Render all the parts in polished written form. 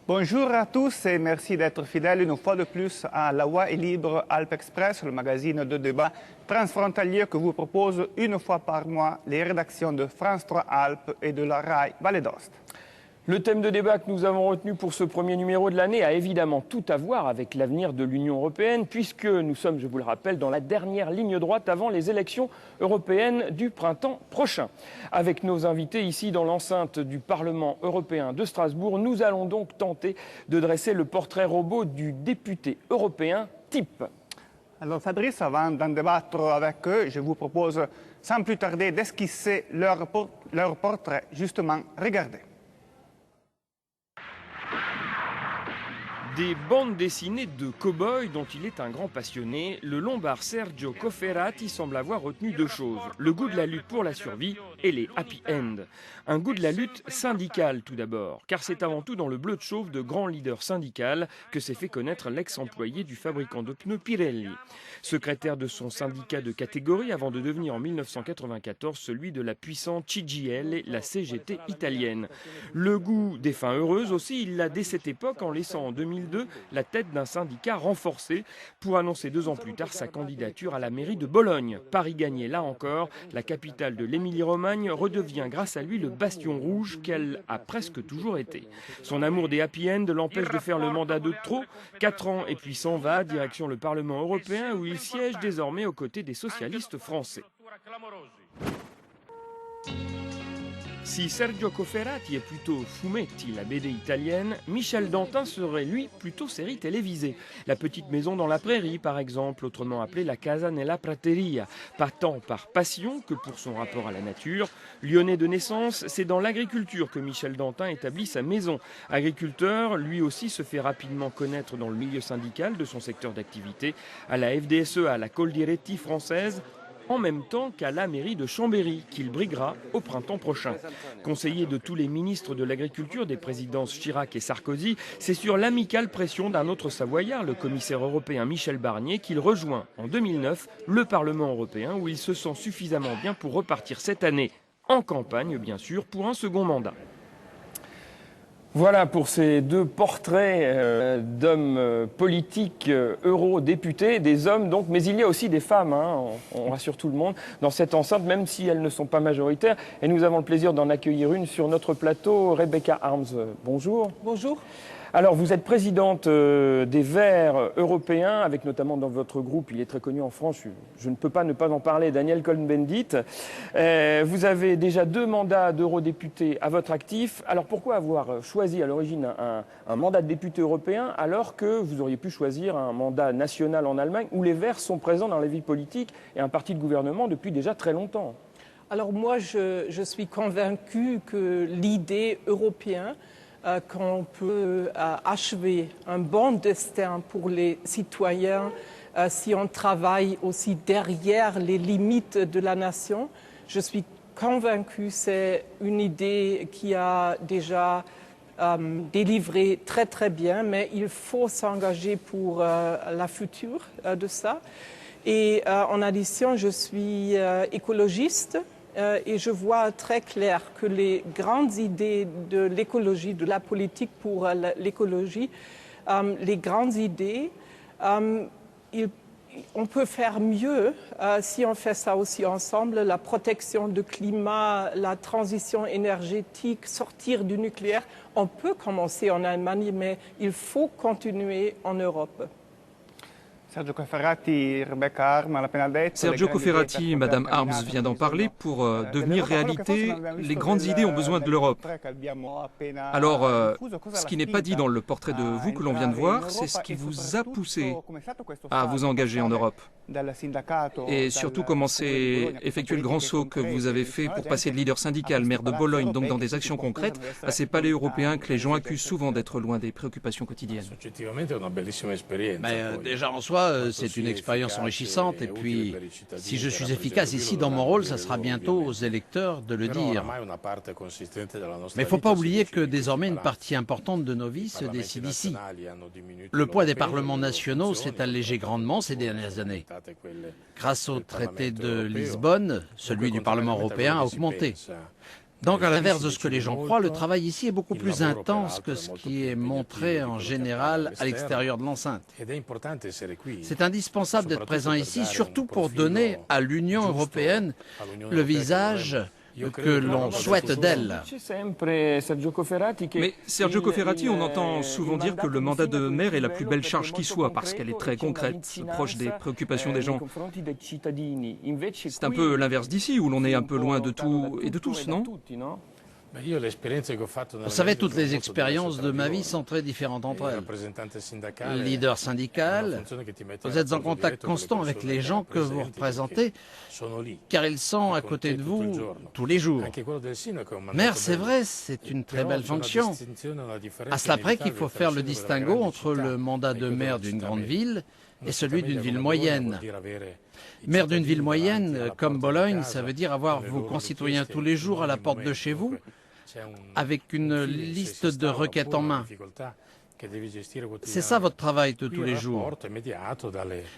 Bonjour à tous et merci d'être fidèles une fois de plus à La Voix est libre Alpes Express, le magazine de débat transfrontalier que vous propose une fois par mois les rédactions de France 3 Alpes et de la RAI Vallée d'Aoste. Le thème de débat que nous avons retenu pour ce premier numéro de l'année a évidemment tout à voir avec l'avenir de l'Union européenne, puisque nous sommes, je vous le rappelle, dans la dernière ligne droite avant les élections européennes du printemps prochain. Avec nos invités ici dans l'enceinte du Parlement européen de Strasbourg, nous allons donc tenter de dresser le portrait robot du député européen type. Alors Fabrice, avant d'en débattre avec eux, je vous propose sans plus tarder d'esquisser leur portrait. Justement, regardez. Des bandes dessinées de cow-boys dont il est un grand passionné, le Lombard Sergio Cofferati semble avoir retenu deux choses. Le goût de la lutte pour la survie et les happy end. Un goût de la lutte syndicale tout d'abord, car c'est avant tout dans le bleu de chauve de grand leader syndical que s'est fait connaître l'ex-employé du fabricant de pneus Pirelli. Secrétaire de son syndicat de catégorie avant de devenir en 1994 celui de la puissante CGIL, la CGT italienne. Le goût des fins heureuses aussi, il l'a dès cette époque en laissant en 2002 la tête d'un syndicat renforcé pour annoncer 2 ans plus tard sa candidature à la mairie de Bologne. Paris gagné là encore, la capitale de l'Émilie-Romagne redevient grâce à lui le bastion rouge qu'elle a presque toujours été. Son amour des happy end l'empêche de faire le mandat de trop, 4 ans et puis s'en va, direction le Parlement européen où il siège désormais aux côtés des socialistes français. Si Sergio Cofferati est plutôt Fumetti, la BD italienne, Michel Dantin serait lui plutôt série télévisée. La petite maison dans la prairie par exemple, autrement appelée la Casa nella Prateria. Pas tant par passion que pour son rapport à la nature. Lyonnais de naissance, c'est dans l'agriculture que Michel Dantin établit sa maison. Agriculteur, lui aussi se fait rapidement connaître dans le milieu syndical de son secteur d'activité, à la FDSE, à la Coldiretti française, en même temps qu'à la mairie de Chambéry, qu'il briguera au printemps prochain. Conseiller de tous les ministres de l'Agriculture des présidences Chirac et Sarkozy, c'est sur l'amicale pression d'un autre Savoyard, le commissaire européen Michel Barnier, qu'il rejoint en 2009 le Parlement européen, où il se sent suffisamment bien pour repartir cette année en campagne, bien sûr, pour un second mandat. Voilà pour ces deux portraits d'hommes politiques eurodéputés, des hommes donc, mais il y a aussi des femmes, hein, on rassure tout le monde, dans cette enceinte, même si elles ne sont pas majoritaires. Et nous avons le plaisir d'en accueillir une sur notre plateau, Rebecca Harms. Bonjour. Bonjour. Alors, vous êtes présidente des Verts européens, avec notamment dans votre groupe, il est très connu en France, je ne peux pas ne pas en parler, Daniel Cohn-Bendit. Vous avez déjà 2 mandats d'eurodéputé à votre actif. Alors, pourquoi avoir choisi à l'origine un mandat de député européen alors que vous auriez pu choisir un mandat national en Allemagne, où les Verts sont présents dans la vie politique et un parti de gouvernement depuis déjà très longtemps? Alors moi, je suis convaincue que l'idée européenne qu'on peut achever un bon destin pour les citoyens si on travaille aussi derrière les limites de la nation. Je suis convaincue que c'est une idée qui a déjà délivré très très bien, mais il faut s'engager pour la future de ça. Et en addition, je suis écologiste. Et je vois très clair que les grandes idées de l'écologie, de la politique pour l'écologie, les grandes idées, on peut faire mieux si on fait ça aussi ensemble, la protection du climat, la transition énergétique, sortir du nucléaire. On peut commencer en Allemagne, mais il faut continuer en Europe. Sergio Cofferati, Rebecca Harms l'a appena detto. Sergio Cofferati, Madame Harms vient d'en parler, pour devenir réalité, les grandes idées ont besoin de l'Europe. Alors, ce qui n'est pas dit dans le portrait de vous que l'on vient de voir, c'est ce qui vous a poussé à vous engager en Europe. Et surtout comment s'est effectué le grand saut que vous avez fait pour passer de leader syndical, maire de Bologne, donc dans des actions concrètes, à ces palais européens que les gens accusent souvent d'être loin des préoccupations quotidiennes. Déjà en soi, c'est une expérience enrichissante. Et puis, si je suis efficace ici dans mon rôle, ça sera bientôt aux électeurs de le dire. Mais il ne faut pas oublier que désormais, une partie importante de nos vies se décide ici. Le poids des parlements nationaux s'est allégé grandement ces dernières années. Grâce au traité de Lisbonne, celui du Parlement européen a augmenté. Donc, à l'inverse de ce que les gens croient, le travail ici est beaucoup plus intense que ce qui est montré en général à l'extérieur de l'enceinte. C'est indispensable d'être présent ici, surtout pour donner à l'Union européenne le visage que l'on souhaite d'elle. Mais Sergio Cofferati, on entend souvent dire que le mandat de maire est la plus belle charge qui soit, parce qu'elle est très concrète, proche des préoccupations des gens. C'est un peu l'inverse d'ici, où l'on est un peu loin de tout et de tous, non? Vous savez, toutes les expériences de ma vie sont très différentes entre elles. Leader syndical, vous êtes en contact constant avec les gens que vous représentez, car ils sont à côté de vous tous les jours. Maire, c'est vrai, c'est une très belle fonction. À cela près qu'il faut faire le distinguo entre le mandat de maire d'une grande ville et celui d'une ville moyenne. Maire d'une ville moyenne, comme Bologne, ça veut dire avoir vos concitoyens tous les jours à la porte de chez vous, avec une liste de requêtes en main. C'est ça votre travail de tous les jours.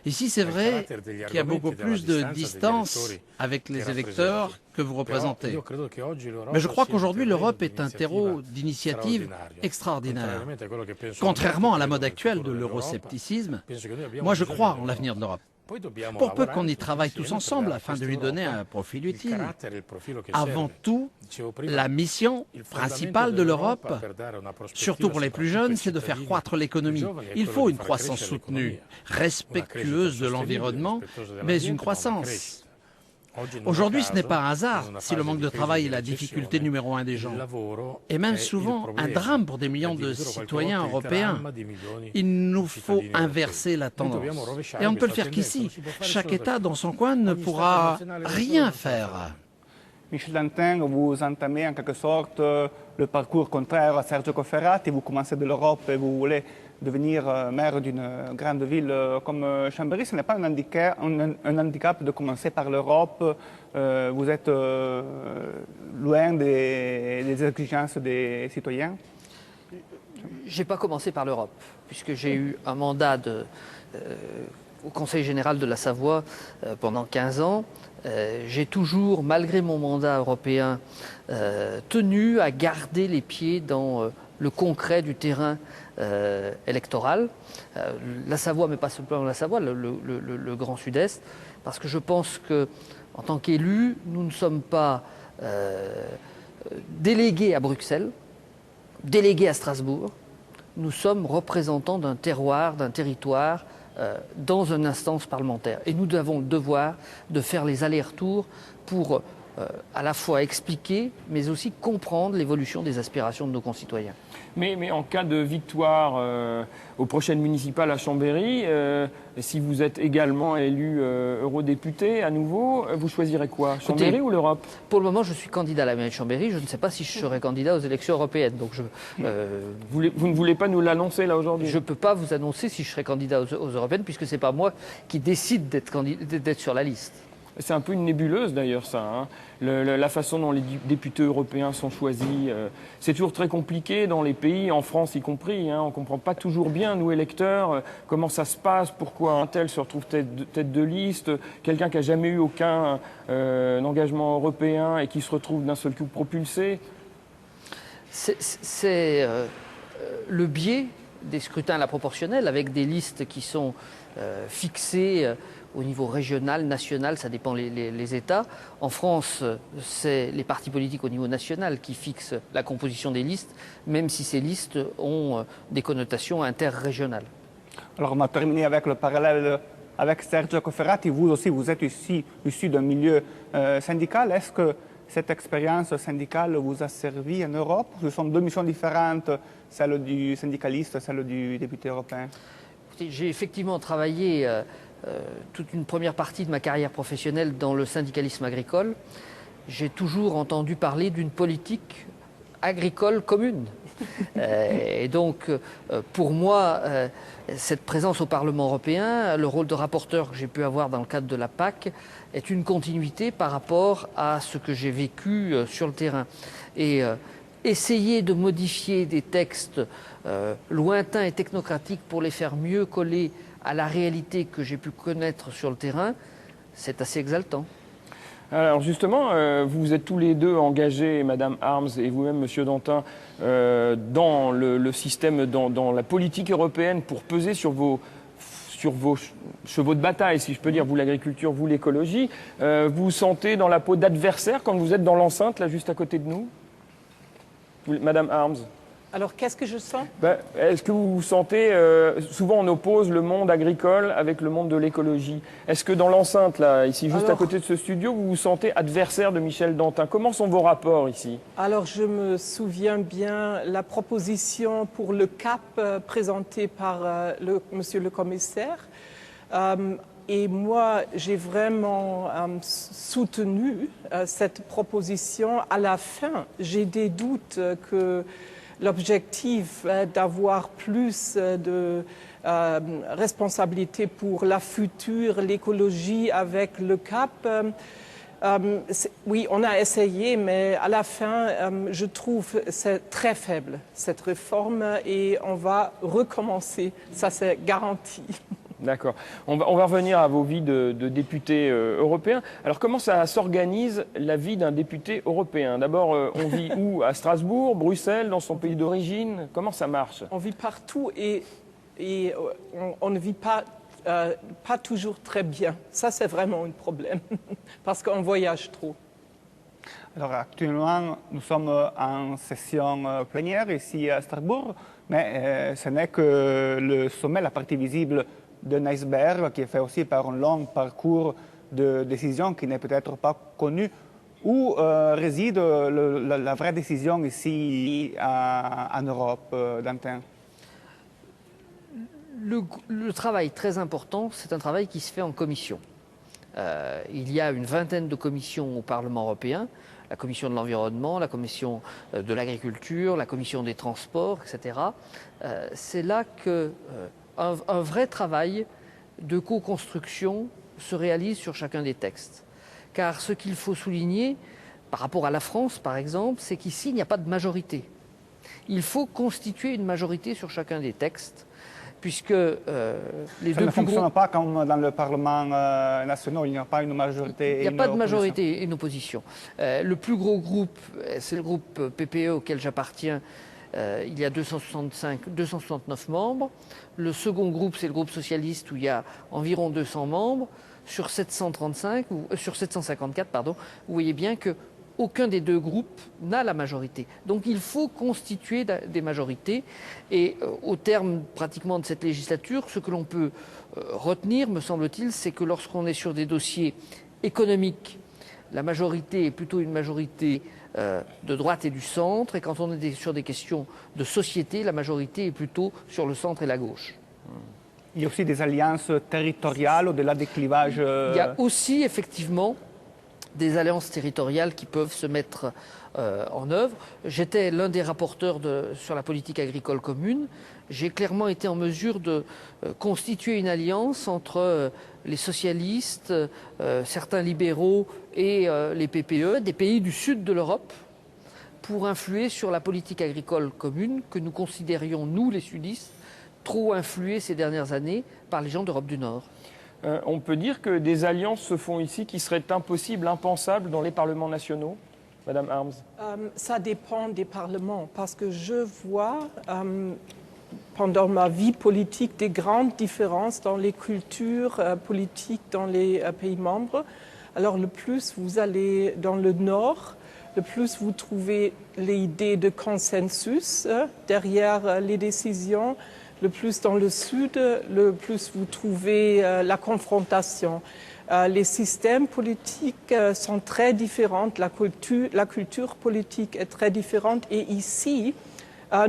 Ici, c'est vrai qu'il y a beaucoup plus de distance avec les électeurs que vous représentez. Mais je crois qu'aujourd'hui, l'Europe est un terreau d'initiatives extraordinaires. Contrairement à la mode actuelle de l'euroscepticisme, moi je crois en l'avenir de l'Europe. Pour peu qu'on y travaille tous ensemble afin de lui donner un profil utile. Avant tout, la mission principale de l'Europe, surtout pour les plus jeunes, c'est de faire croître l'économie. Il faut une croissance soutenue, respectueuse de l'environnement, mais une croissance. Aujourd'hui, ce n'est pas un hasard si le manque de travail est la difficulté numéro 1 des gens, et même souvent un drame pour des millions de citoyens européens. Il nous faut inverser la tendance. Et on ne peut le faire qu'ici. Chaque État dans son coin ne pourra rien faire. Michel Dantin, vous entamez en quelque sorte le parcours contraire à Sergio Cofferati. Vous commencez de l'Europe et vous voulez devenir maire d'une grande ville comme Chambéry. Ce n'est pas un handicap de commencer par l'Europe. Vous êtes loin des exigences des citoyens. Je n'ai pas commencé par l'Europe, puisque j'ai eu un mandat au Conseil général de la Savoie pendant 15 ans. J'ai toujours, malgré mon mandat européen, tenu à garder les pieds dans le concret du terrain électoral. La Savoie, mais pas seulement la Savoie, le Grand Sud-Est, parce que je pense que, en tant qu'élus, nous ne sommes pas délégués à Bruxelles, délégués à Strasbourg. Nous sommes représentants d'un terroir, d'un territoire, dans une instance parlementaire. Et nous avons le devoir de faire les allers-retours pour à la fois expliquer, mais aussi comprendre l'évolution des aspirations de nos concitoyens. Mais en cas de victoire aux prochaines municipales à Chambéry, si vous êtes également élu eurodéputé à nouveau, vous choisirez quoi? Chambéry ou l'Europe? Pour le moment, je suis candidat à la mairie de Chambéry. Je ne sais pas si je serai candidat aux élections européennes. Donc vous ne voulez pas nous l'annoncer là aujourd'hui? Je ne peux pas vous annoncer si je serai candidat aux européennes, puisque ce n'est pas moi qui décide d'être sur la liste. C'est un peu une nébuleuse d'ailleurs ça, hein. La façon dont les députés européens sont choisis, c'est toujours très compliqué dans les pays, en France y compris, hein. On ne comprend pas toujours bien, nous électeurs, comment ça se passe, pourquoi un tel se retrouve tête de liste, quelqu'un qui n'a jamais eu aucun engagement européen et qui se retrouve d'un seul coup propulsé. C'est le biais des scrutins à la proportionnelle avec des listes qui sont fixées au niveau régional, national, ça dépend les États. En France, c'est les partis politiques au niveau national qui fixent la composition des listes, même si ces listes ont des connotations interrégionales. Alors on va terminer avec le parallèle avec Sergio Cofferati. Vous aussi, vous êtes ici issu d'un milieu syndical. Est-ce que cette expérience syndicale vous a servi en Europe? Ce sont deux missions différentes, celle du syndicaliste, celle du député européen. J'ai effectivement travaillé toute une première partie de ma carrière professionnelle dans le syndicalisme agricole. J'ai toujours entendu parler d'une politique agricole commune. Et donc, pour moi, cette présence au Parlement européen, le rôle de rapporteur que j'ai pu avoir dans le cadre de la PAC, est une continuité par rapport à ce que j'ai vécu sur le terrain. Et essayer de modifier des textes lointains et technocratiques pour les faire mieux coller à la réalité que j'ai pu connaître sur le terrain, c'est assez exaltant. Alors justement, vous êtes tous les deux engagés, Madame Harms et vous-même, Monsieur Dantin, dans le système, dans la politique européenne pour peser sur vos chevaux de bataille, si je peux dire, vous l'agriculture, vous l'écologie. Vous vous sentez dans la peau d'adversaire quand vous êtes dans l'enceinte, là, juste à côté de nous, Madame Harms? Alors, qu'est-ce que je sens? Est-ce que vous vous sentez, souvent on oppose le monde agricole avec le monde de l'écologie. Est-ce que dans l'enceinte, là, ici, juste à côté de ce studio, vous vous sentez adversaire de Michel Dantin? Comment sont vos rapports ici? Alors, je me souviens bien la proposition pour le CAP présentée par monsieur le commissaire. Et moi, j'ai vraiment soutenu cette proposition. À la fin, j'ai des doutes que l'objectif d'avoir plus de responsabilité pour la future, l'écologie avec le CAP, oui, on a essayé, mais à la fin, je trouve que c'est très faible, cette réforme, et on va recommencer, ça c'est garanti. D'accord. On va revenir à vos vies de députés européens. Alors, comment ça s'organise la vie d'un député européen? D'abord, on vit où? À Strasbourg, Bruxelles, dans son pays d'origine? Comment ça marche? On vit partout et on ne vit pas toujours très bien. Ça, c'est vraiment un problème, parce qu'on voyage trop. Alors actuellement, nous sommes en session plénière ici à Strasbourg, mais ce n'est que le sommet, la partie visible d'un iceberg qui est fait aussi par un long parcours de décision qui n'est peut-être pas connu. Où réside la vraie décision ici en Europe, Dantin? Le travail très important, c'est un travail qui se fait en commission. Il y a une vingtaine de commissions au Parlement européen, la commission de l'environnement, la commission de l'agriculture, la commission des transports, etc. C'est là qu'un vrai travail de co-construction se réalise sur chacun des textes. Car ce qu'il faut souligner, par rapport à la France par exemple, c'est qu'ici il n'y a pas de majorité. Il faut constituer une majorité sur chacun des textes, puisque les ça ne fonctionne pas comme dans le Parlement national, il n'y a pas une majorité. Il n'y a pas de majorité et une opposition. Le plus gros groupe, c'est le groupe PPE auquel j'appartiens. Il y a 269 membres. Le second groupe, c'est le groupe socialiste où il y a environ 200 membres. Sur 754, pardon, vous voyez bien qu'aucun des deux groupes n'a la majorité. Donc il faut constituer des majorités. Et au terme pratiquement de cette législature, ce que l'on peut retenir, me semble-t-il, c'est que lorsqu'on est sur des dossiers économiques, la majorité est plutôt une majorité de droite et du centre, et quand on est sur des questions de société, la majorité est plutôt sur le centre et la gauche. Il y a aussi des alliances territoriales au-delà des clivages. Il y a aussi effectivement des alliances territoriales qui peuvent se mettre en œuvre. J'étais l'un des rapporteurs sur la politique agricole commune. J'ai clairement été en mesure de constituer une alliance entre les socialistes, certains libéraux et les PPE, des pays du sud de l'Europe, pour influer sur la politique agricole commune que nous considérions, nous les sudistes, trop influés ces dernières années par les gens d'Europe du Nord. On peut dire que des alliances se font ici qui seraient impossibles, impensables dans les parlements nationaux, Madame Harms? Ça dépend des parlements, parce que je vois pendant ma vie politique des grandes différences dans les cultures politiques dans les pays membres. Alors le plus vous allez dans le Nord, le plus vous trouvez l'idée de consensus derrière les décisions. Le plus dans le sud, le plus vous trouvez la confrontation. Les systèmes politiques sont très différents, la culture politique est très différente, et ici,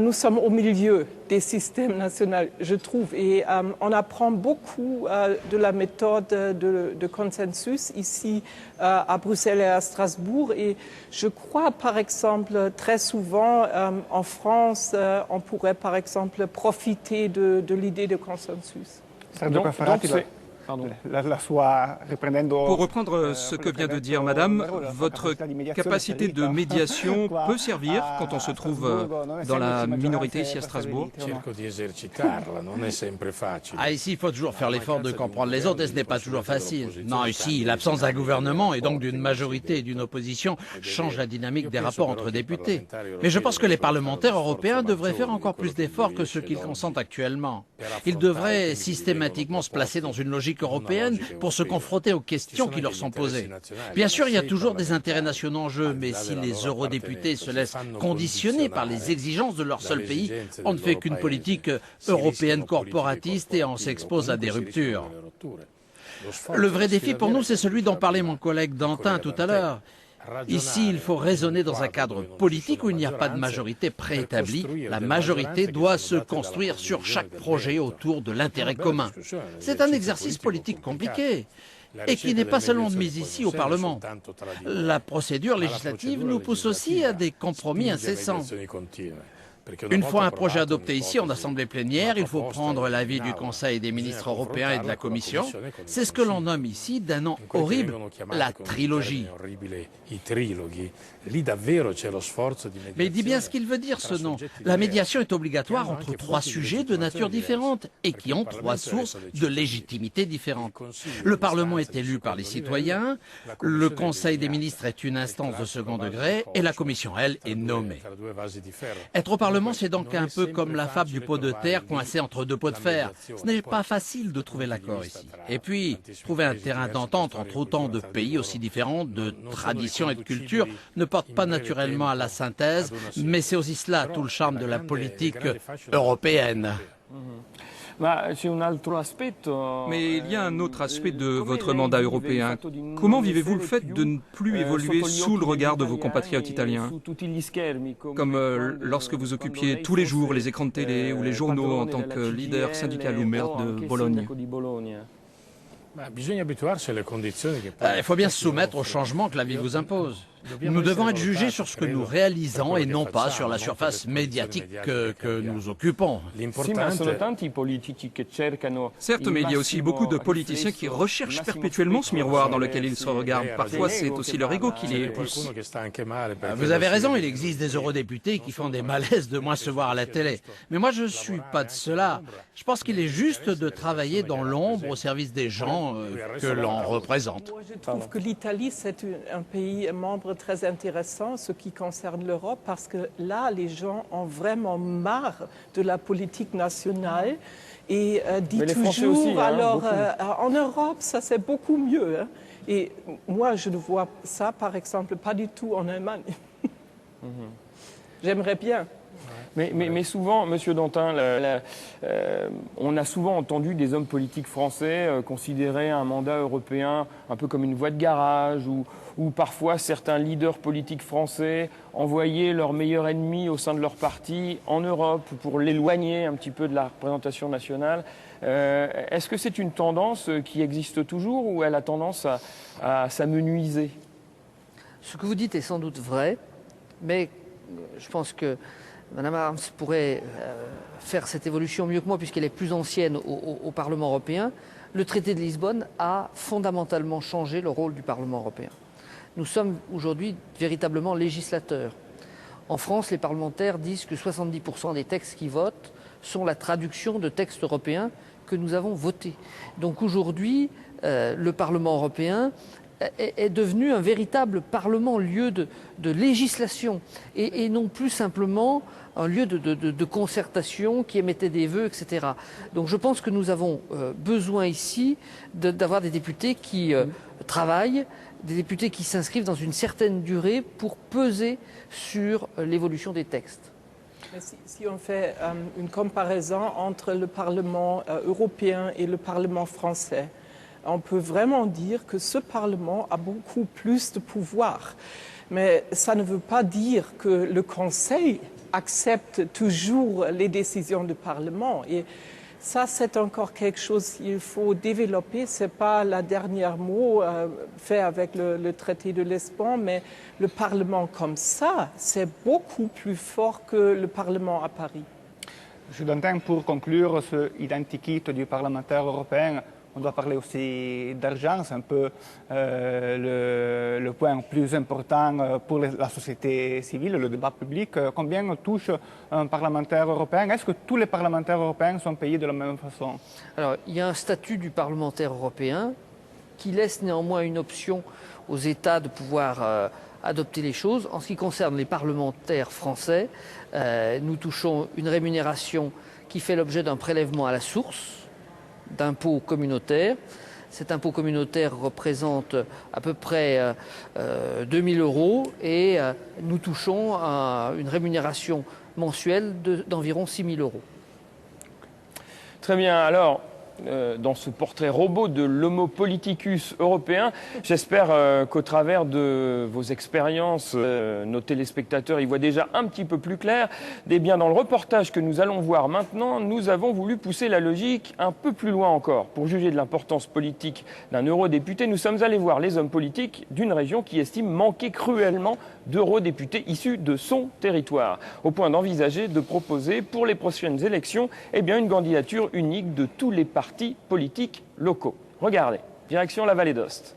nous sommes au milieu des systèmes nationaux, je trouve, et on apprend beaucoup de la méthode de consensus ici à Bruxelles et à Strasbourg, et je crois par exemple très souvent en France, on pourrait par exemple profiter de l'idée de consensus. Pour reprendre ce que vient de dire Madame, votre capacité de médiation peut servir quand on se trouve dans la minorité ici à Strasbourg. Ah, ici, il faut toujours faire l'effort de comprendre les autres et ce n'est pas toujours facile. Non, ici, l'absence d'un gouvernement et donc d'une majorité et d'une opposition change la dynamique des rapports entre députés. Mais je pense que les parlementaires européens devraient faire encore plus d'efforts que ceux qu'ils consentent actuellement. Ils devraient systématiquement se placer dans une logique européenne pour se confronter aux questions qui leur sont posées. Bien sûr, il y a toujours des intérêts nationaux en jeu, mais si les eurodéputés se laissent conditionner par les exigences de leur seul pays, on ne fait qu'une politique européenne corporatiste et on s'expose à des ruptures. Le vrai défi pour nous, c'est celui dont parlait mon collègue Dantin tout à l'heure. Ici, il faut raisonner dans un cadre politique où il n'y a pas de majorité préétablie. La majorité doit se construire sur chaque projet autour de l'intérêt commun. C'est un exercice politique compliqué et qui n'est pas seulement de mise ici au Parlement. La procédure législative nous pousse aussi à des compromis incessants. Une fois un projet adopté ici en assemblée plénière, il faut prendre l'avis du Conseil des ministres européens et de la Commission. C'est ce que l'on nomme ici d'un nom horrible, la trilogie. Mais il dit bien ce qu'il veut dire, ce nom. La médiation est obligatoire entre trois sujets de nature différente et qui ont trois sources de légitimité différentes. Le Parlement est élu par les citoyens, le Conseil des ministres est une instance de second degré et la Commission, elle, est nommée. Être au Parlement, c'est donc un peu comme la fable du pot de terre coincé entre deux pots de fer. Ce n'est pas facile de trouver l'accord ici. Et puis, trouver un terrain d'entente entre autant de pays aussi différents, de traditions et de cultures, ne porte pas naturellement à la synthèse, mais c'est aussi cela tout le charme de la politique européenne. Mais il y a un autre aspect de votre mandat européen. Comment vivez-vous le fait de ne plus évoluer sous le regard de vos compatriotes italiens, comme lorsque vous occupiez tous les jours les écrans de télé ou les journaux en tant que leader syndical ou maire de Bologne? Il faut bien se soumettre aux changements que la vie vous impose. Nous devons être jugés sur ce que nous réalisons et non pas sur la surface médiatique que nous occupons. Certes, mais il y a aussi beaucoup de politiciens qui recherchent perpétuellement ce miroir dans lequel ils se regardent. Parfois, c'est aussi leur ego qui les pousse. Vous avez raison, il existe des eurodéputés qui font des malaises de moins se voir à la télé. Mais moi, je ne suis pas de cela. Je pense qu'il est juste de travailler dans l'ombre au service des gens que l'on représente. Moi, je trouve que l'Italie, c'est un pays membre très intéressant, ce qui concerne l'Europe, parce que là, les gens ont vraiment marre de la politique nationale et disent toujours, aussi, alors en Europe, ça c'est beaucoup mieux. Hein. Et moi, je ne vois ça, par exemple, pas du tout en Allemagne. J'aimerais bien. Mais souvent, Monsieur Dantin, on a souvent entendu des hommes politiques français considérer un mandat européen un peu comme une voie de garage, ou parfois certains leaders politiques français envoyaient leur meilleur ennemi au sein de leur parti en Europe pour l'éloigner un petit peu de la représentation nationale. Est-ce que c'est une tendance qui existe toujours ou elle a tendance à s'amenuiser? Ce que vous dites est sans doute vrai, mais je pense que Madame Harms pourrait faire cette évolution mieux que moi puisqu'elle est plus ancienne au Parlement européen. Le traité de Lisbonne a fondamentalement changé le rôle du Parlement européen. Nous sommes aujourd'hui véritablement législateurs. En France, les parlementaires disent que 70% des textes qui votent sont la traduction de textes européens que nous avons votés. Donc aujourd'hui, le Parlement européen est devenu un véritable parlement, lieu de législation et non plus simplement un lieu de concertation qui émettait des vœux, etc. Donc je pense que nous avons besoin ici d'avoir des députés qui travaillent, des députés qui s'inscrivent dans une certaine durée pour peser sur l'évolution des textes. Si on fait une comparaison entre le Parlement européen et le Parlement français, on peut vraiment dire que ce Parlement a beaucoup plus de pouvoir. Mais ça ne veut pas dire que le Conseil accepte toujours les décisions du Parlement. Et ça, c'est encore quelque chose qu'il faut développer. Ce n'est pas le dernier mot fait avec le traité de Lisbonne, mais le Parlement comme ça, c'est beaucoup plus fort que le Parlement à Paris. Je donne pour conclure ce identikit du parlementaire européen. on doit parler aussi d'argent, c'est un peu le point plus important pour la société civile, le débat public. Combien touche un parlementaire européen? Est-ce que tous les parlementaires européens sont payés de la même façon? Alors, il y a un statut du parlementaire européen qui laisse néanmoins une option aux États de pouvoir adopter les choses. En ce qui concerne les parlementaires français, nous touchons une rémunération qui fait l'objet d'un prélèvement à la source d'impôt communautaire. Cet impôt communautaire représente à peu près 2 000 € et nous touchons une rémunération mensuelle d'environ 6 000 €. Très bien, alors, dans ce portrait robot de l'homo politicus européen, j'espère qu'au travers de vos expériences, nos téléspectateurs y voient déjà un petit peu plus clair. Eh bien, dans le reportage que nous allons voir maintenant, nous avons voulu pousser la logique un peu plus loin encore. Pour juger de l'importance politique d'un eurodéputé, nous sommes allés voir les hommes politiques d'une région qui estime manquer cruellement d'eurodéputés issus de son territoire, au point d'envisager de proposer pour les prochaines élections une candidature unique de tous les partis politiques locaux. Regardez, direction la Vallée d'Aoste.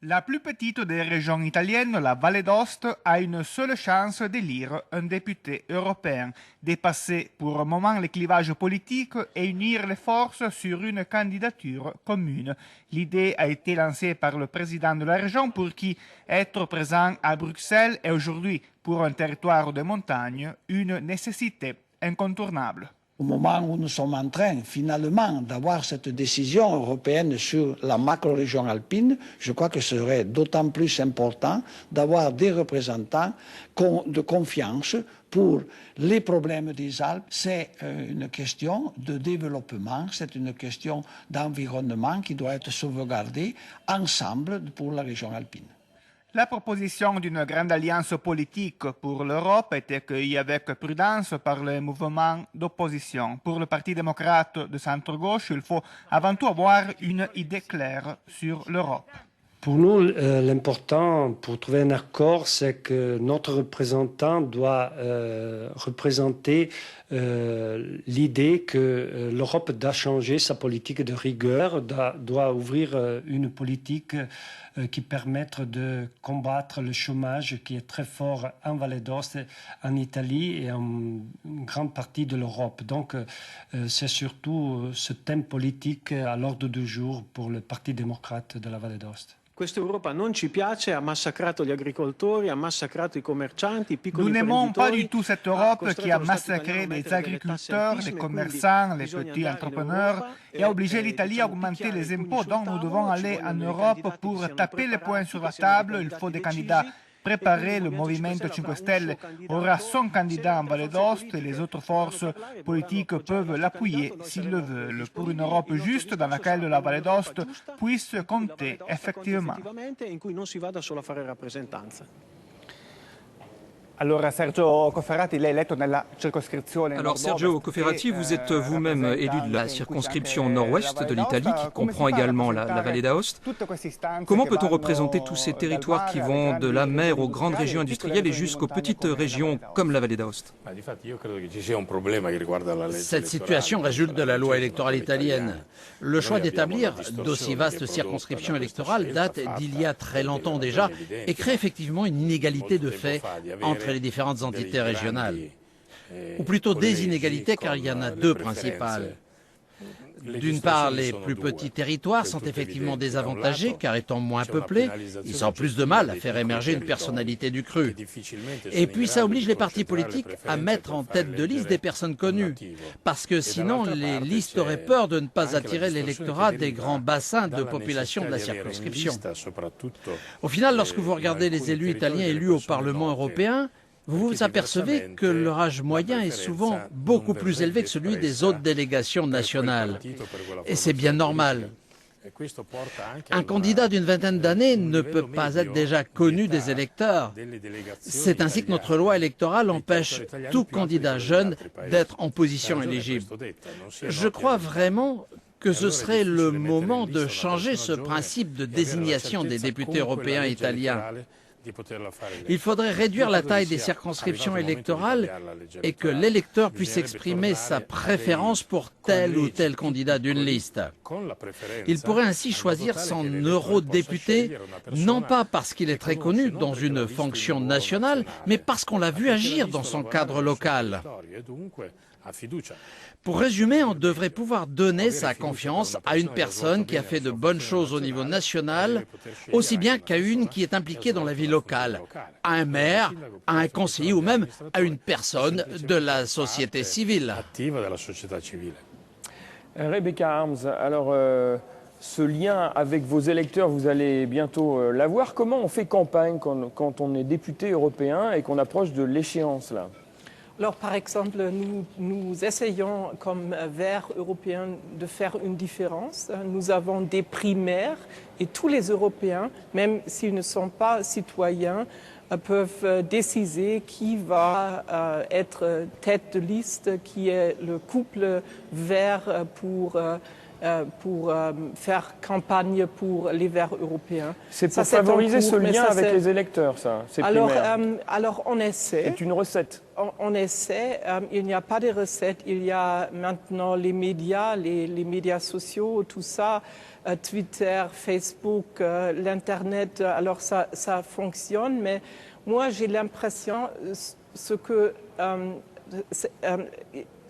La plus petite des régions italiennes, la Valle d'Aoste, a une seule chance d'élire un député européen, dépasser pour un moment les clivages politiques et unir les forces sur une candidature commune. L'idée a été lancée par le président de la région pour qui être présent à Bruxelles est aujourd'hui, pour un territoire de montagne, une nécessité incontournable. Au moment où nous sommes en train finalement d'avoir cette décision européenne sur la macro-région alpine, je crois que ce serait d'autant plus important d'avoir des représentants de confiance pour les problèmes des Alpes. C'est une question de développement, c'est une question d'environnement qui doit être sauvegardée ensemble pour la région alpine. La proposition d'une grande alliance politique pour l'Europe est accueillie avec prudence par les mouvements d'opposition. Pour le Parti démocrate de centre-gauche, il faut avant tout avoir une idée claire sur l'Europe. Pour nous, l'important pour trouver un accord, c'est que notre représentant doit représenter l'idée que l'Europe doit changer sa politique de rigueur, doit ouvrir une politique qui permette de combattre le chômage qui est très fort en Valle d'Aoste, en Italie et en une grande partie de l'Europe. Donc c'est surtout ce thème politique à l'ordre du jour pour le Parti démocrate de la Valle d'Aoste. Nous n'aimons pas du tout cette Europe qui a massacré les agriculteurs, les commerçants, les petits entrepreneurs et a obligé l'Italie à augmenter les impôts. Donc nous devons aller en Europe pour taper les poings sur la table. Il faut des candidats préparés. Le Movimento 5 Stelle aura son candidat en Valle d'Aoste et les autres forces politiques peuvent l'appuyer s'ils le veulent pour une Europe juste dans laquelle la Valle d'Aoste puisse compter effectivement. Alors Sergio Cofferati, lei è eletto nella circoscrizione. Alors Sergio Cofferati, vous êtes vous-même élu de la circonscription nord-ouest de l'Italie, qui comprend également la Vallée d'Aoste. Comment peut-on représenter tous ces territoires qui vont de la mer aux grandes régions industrielles et jusqu'aux petites régions comme la Vallée d'Aoste? Cette situation résulte de la loi électorale italienne. Le choix d'établir d'aussi vastes circonscriptions électorales date d'il y a très longtemps déjà et crée effectivement une inégalité de fait entre les différentes entités régionales. Ou plutôt des inégalités, car il y en a deux principales. D'une part, les plus petits territoires sont effectivement désavantagés, car étant moins peuplés, ils ont plus de mal à faire émerger une personnalité du cru. Et puis ça oblige les partis politiques à mettre en tête de liste des personnes connues, parce que sinon les listes auraient peur de ne pas attirer l'électorat des grands bassins de population de la circonscription. Au final, lorsque vous regardez les élus italiens élus au Parlement européen, vous vous apercevez que leur âge moyen est souvent beaucoup plus élevé que celui des autres délégations nationales. Et c'est bien normal. Un candidat d'une vingtaine d'années ne peut pas être déjà connu des électeurs. C'est ainsi que notre loi électorale empêche tout candidat jeune d'être en position éligible. Je crois vraiment que ce serait le moment de changer ce principe de désignation des députés européens italiens. Il faudrait réduire la taille des circonscriptions électorales et que l'électeur puisse exprimer sa préférence pour tel ou tel candidat d'une liste. Il pourrait ainsi choisir son eurodéputé, non pas parce qu'il est très connu dans une fonction nationale, mais parce qu'on l'a vu agir dans son cadre local. Pour résumer, on devrait pouvoir donner sa confiance à une personne qui a fait de bonnes choses au niveau national, aussi bien qu'à une qui est impliquée dans la vie locale, à un maire, à un conseiller ou même à une personne de la société civile. Rebecca Harms, alors ce lien avec vos électeurs, vous allez bientôt l'avoir. Comment on fait campagne quand on est député européen et qu'on approche de l'échéance là ? Alors, par exemple, nous essayons, comme Verts européens, de faire une différence. Nous avons des primaires et tous les Européens, même s'ils ne sont pas citoyens, peuvent décider qui va être tête de liste, qui est le couple vert pour faire campagne pour les Verts européens. C'est pour favoriser ce lien avec les électeurs, ça, ces primaires. Alors, on essaie. C'est une recette. On essaie. Il n'y a pas de recette. Il y a maintenant les médias, les médias sociaux, tout ça, Twitter, Facebook, l'Internet. Alors, ça fonctionne. Mais moi, j'ai l'impression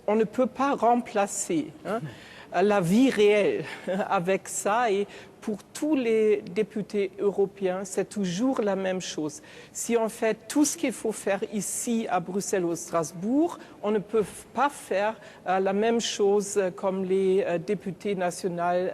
on ne peut pas remplacer la vie réelle avec ça, et pour tous les députés européens, c'est toujours la même chose. Si on fait tout ce qu'il faut faire ici à Bruxelles ou à Strasbourg, on ne peut pas faire la même chose comme les députés nationaux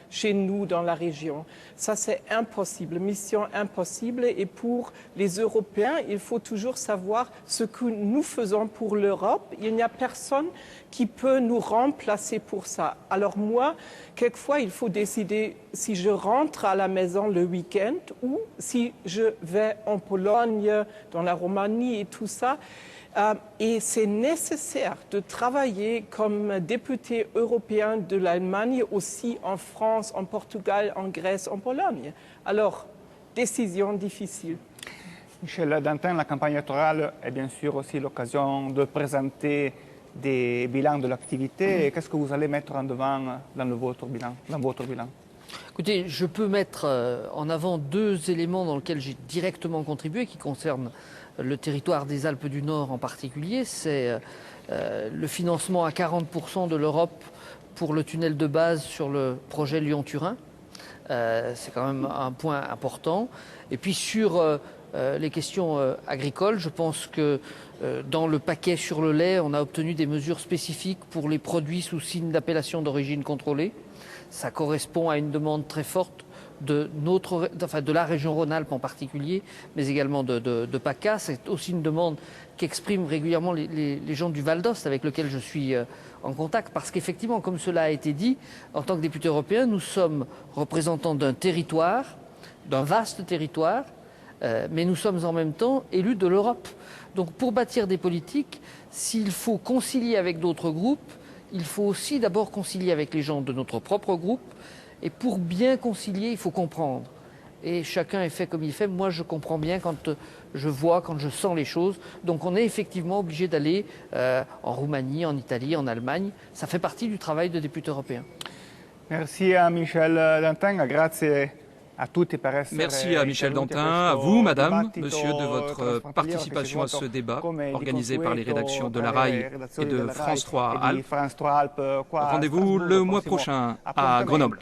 chez nous dans la région. Ça, c'est impossible, mission impossible. Et pour les Européens, il faut toujours savoir ce que nous faisons pour l'Europe. Il n'y a personne qui peut nous remplacer pour ça. Alors moi, quelquefois, il faut décider si je rentre à la maison le week-end ou si je vais en Pologne, dans la Roumanie et tout ça. Et c'est nécessaire de travailler comme député européen de l'Allemagne, aussi en France, en Portugal, en Grèce, en Pologne. Alors, décision difficile. Michel Dantin, la campagne électorale est bien sûr aussi l'occasion de présenter des bilans de l'activité. Qu'est-ce que vous allez mettre en avant dans votre bilan? Écoutez, je peux mettre en avant deux éléments dans lesquels j'ai directement contribué, qui concernent le territoire des Alpes du Nord en particulier. C'est le financement à 40% de l'Europe pour le tunnel de base sur le projet Lyon-Turin. C'est quand même un point important. Et puis sur les questions agricoles, je pense que dans le paquet sur le lait, on a obtenu des mesures spécifiques pour les produits sous signe d'appellation d'origine contrôlée. Ça correspond à une demande très forte de la région Rhône-Alpes en particulier, mais également de PACA. C'est aussi une demande qu'expriment régulièrement les gens du Val d'Ost avec lesquels je suis en contact, parce qu'effectivement, comme cela a été dit, en tant que député européen, nous sommes représentants d'un territoire, d'un vaste territoire, mais nous sommes en même temps élus de l'Europe. Donc pour bâtir des politiques, s'il faut concilier avec d'autres groupes, il faut aussi d'abord concilier avec les gens de notre propre groupe. Et pour bien concilier, il faut comprendre. Et chacun est fait comme il fait. Moi, je comprends bien quand je vois, quand je sens les choses. Donc on est effectivement obligé d'aller en Roumanie, en Italie, en Allemagne. Ça fait partie du travail de député européen. Merci à Michel Dantin. Grazie. Merci à Michel Dantin, à vous, madame, monsieur, de votre participation à ce débat organisé par les rédactions de la RAI et de France 3 Alpes. Rendez-vous le mois prochain à Grenoble.